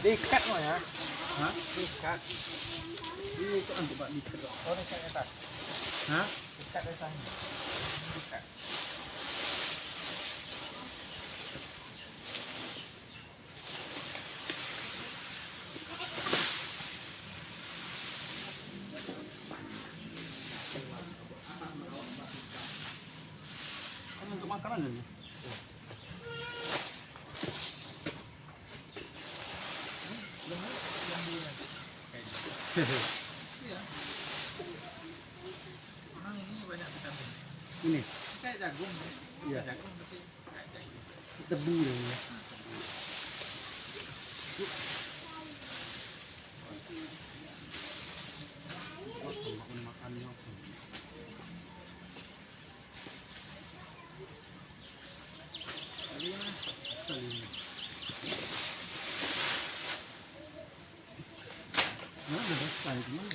Diikat mau ya? Hah? Diikat. Itu kan coba diikat. Oh, diikat ya tak? Hah? Diikat dari sana. Diikat. Kan untuk makanan aja. Iya. Memang ini banyak vitamin. Ini Kayak jagung. Iya. Jagung tapi kayak jagung. tebu ya. Makannya apa? Tadi mana? Nah, udah selesai gimana?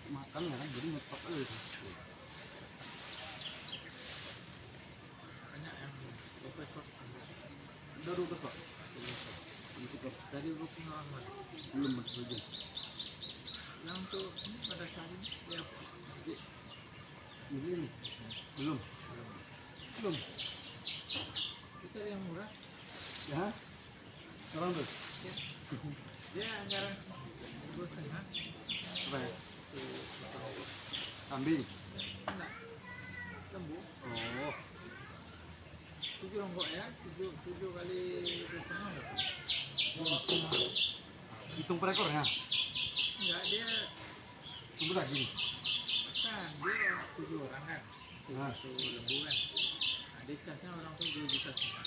Makan ya kan, jadi ngetok aja itu. Banyak yang profesor. Baru ketok. Itu kok Dari rukun orang belum betul. yang untuk ini pada saat ini ya Ini nih. Belum. Belum. kita yang murah Ya. Sekarang tuh. ya. Dia anggaran 2,5 Apa ya? Kambing. enggak lembu Oh. 7 ronggok ya 7 kali 2,5 Hitung per ekor ya? enggak dia Tunggu lagi. kan dia 7 orang kan Nah. 1 lembu kan nah dia casnya orang tuh 2 juta setengah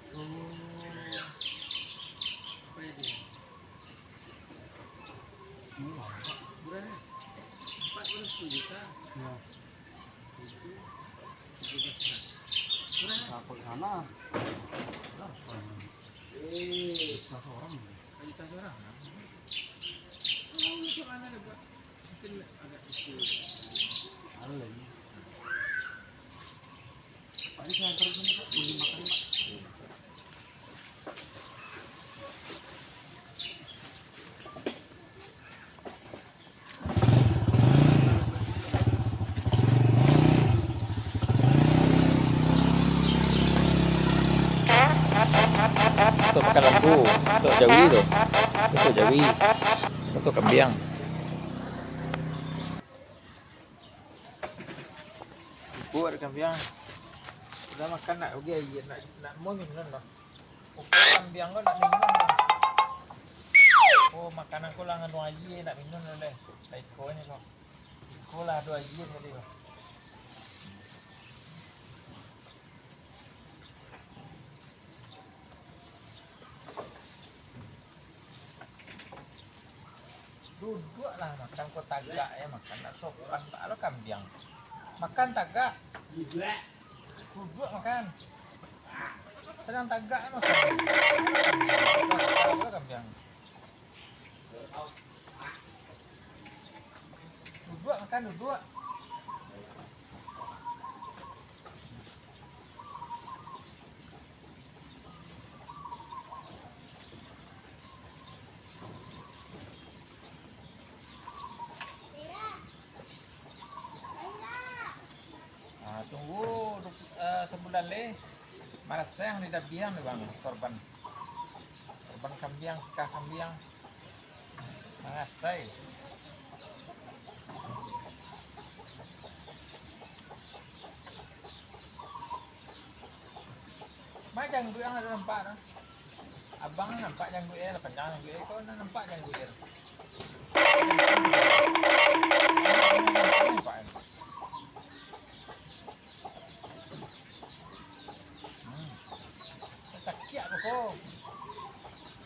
Oh. apa ya dia Murah. murah ya 40 juta Ya. itu 7 setengah murah ya Aku sana. Berapa? Satu orang. juta orang kan oh itu mana ada buat mungkin agak kecil Ada lagi. Pak ini saya antar sini Pak. Boleh makan Pak. Untuk makan lembu, untuk jawi tuh, untuk jawi, untuk kambing. ibu ada kambing udah makan nak oke iya nak mau minum lah kambing lo nak minum lah oh makanan ko lang ano ayi nak minum oleh like ko ni lo ko lah do ayi tadi lo duduk lah makan ko tagak ya makan nak sopan tak lo kambing makan tagak duduk makan sedang tagak ya makan lo kambing duduk makan duduk tunggu sebulan le malas sayang di dabiang nih bang korban kambing kambing malas say macam gue yang ada nampak no? Abang nampak yang gue lah panjang gue kau nampak yang gue cakiak kok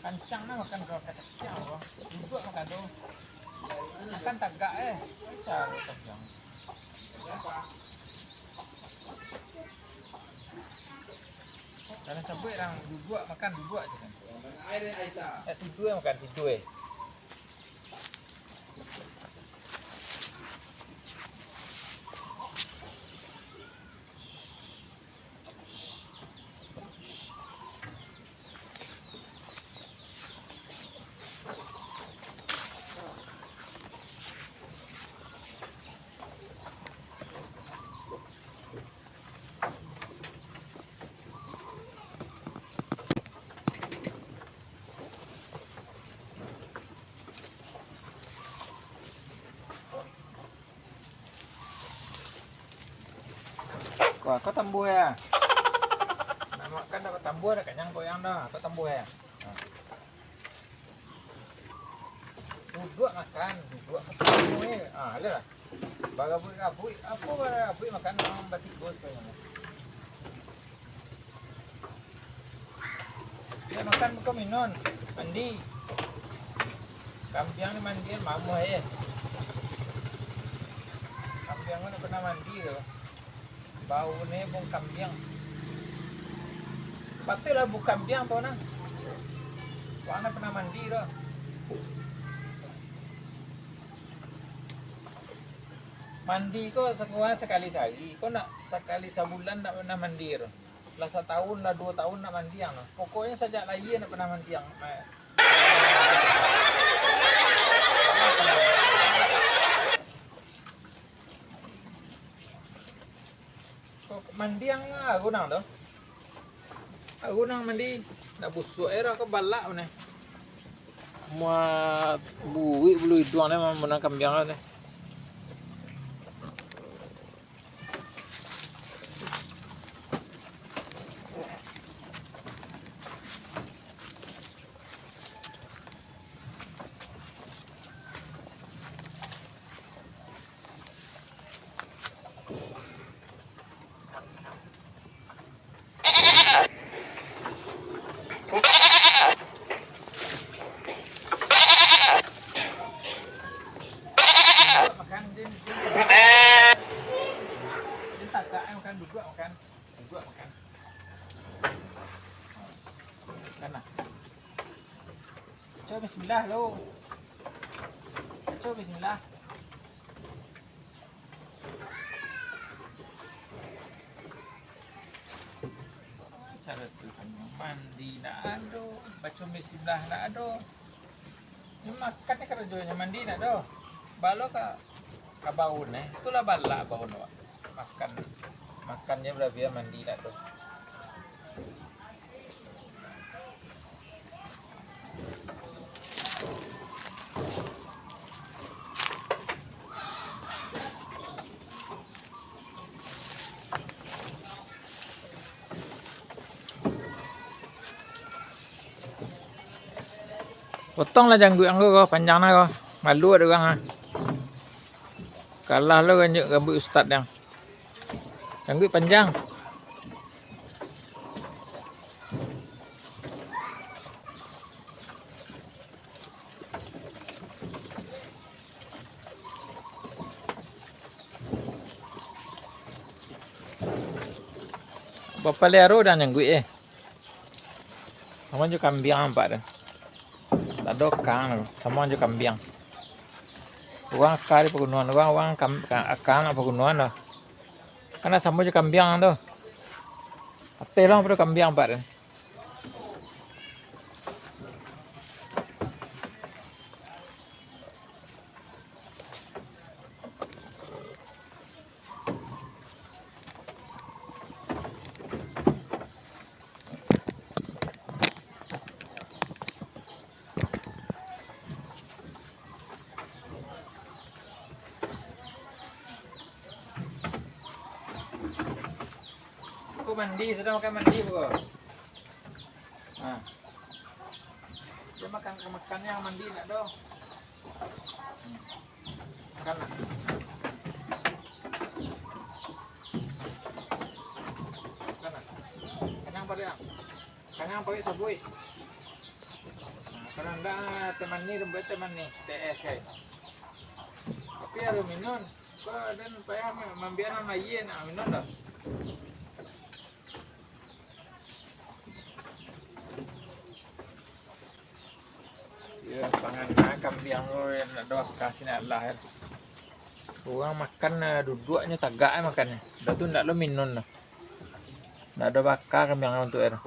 kancang na makan kau cakiak kok duduk makan tuh makan tagak cari kambing kalian sebut orang duduk makan duduk aja kan tidur makan tidur Wah, kau tambuh ya. Nak makan dapat tambuh dah kenyang goyang dah. Kau tambuh ya. Nah. Duduk makan, duduk kesini ni. Ah, lihat. Bagabui, apa bagabui makan orang batik bos kau yang. Dia makan kau minum, mandi. Kampiang ni mandi mamu ya. Kampiang ni pernah mandi tu. Bau ni bung kampiang. Betul lah bukan kampiang tu nah. Warna pernah mandi tu. Mandi kau sekurang sekali sehari. Kau nak sekali sebulan nak pernah mandi tu. Lah 1 tahun lah 2 tahun nak mandi yang. Pokoknya sejak lahir nak pernah mandi yang. Mandi yang aku nang tu. Aku nang mandi nak busuk era ke balak ni. Muat buik bulu itu ane menang kambiang ni. Duduk makan. Makan lah. Coba bismillah lo. Coba bismillah. Cara tu mandi nak ada, baca bismillah nak ada. Ni makan ni kerjanya mandi nak ada. Balo ka bau ni. Itulah balak bau ni. Makannya berapa mandi nak tu. Potonglah janggut anggo kau, panjang lah kau. Malu ada orang ah. Kalah lo kan rambut ustaz yang. Janggut panjang. Berapa lero dan janggut sama je kambing nampak dah. Tak ada kang, sama je kambing. Orang akar di pegunungan, orang akar nak pegunungan dah. Karena sama je kambing tu. Atel lah pada kambing empat dah. Aku mandi, sudah makan mandi bu. Nah, dia makan yang mandi nak dong. Makan lah. Makan lah. Kenyang pada yang. Kenyang pakai sabui. Nah, kalau enggak teman ni, rembet teman ni, TS kan. Tapi harus minum. Kau dan payah membiarkan air nak minum dah. Ya, pangan kambing lo yang nak doa kasih nak Allah. Orang makan duduknya tagak makannya. Dah tu nak lo minum lah. Nak ada bakar kambing untuk air.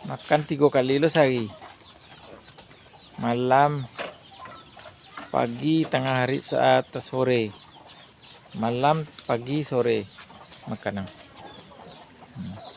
Makan 3 kali lo sehari. Malam, pagi, tengah hari, saat sore. Malam, pagi, sore makanan. Hmm.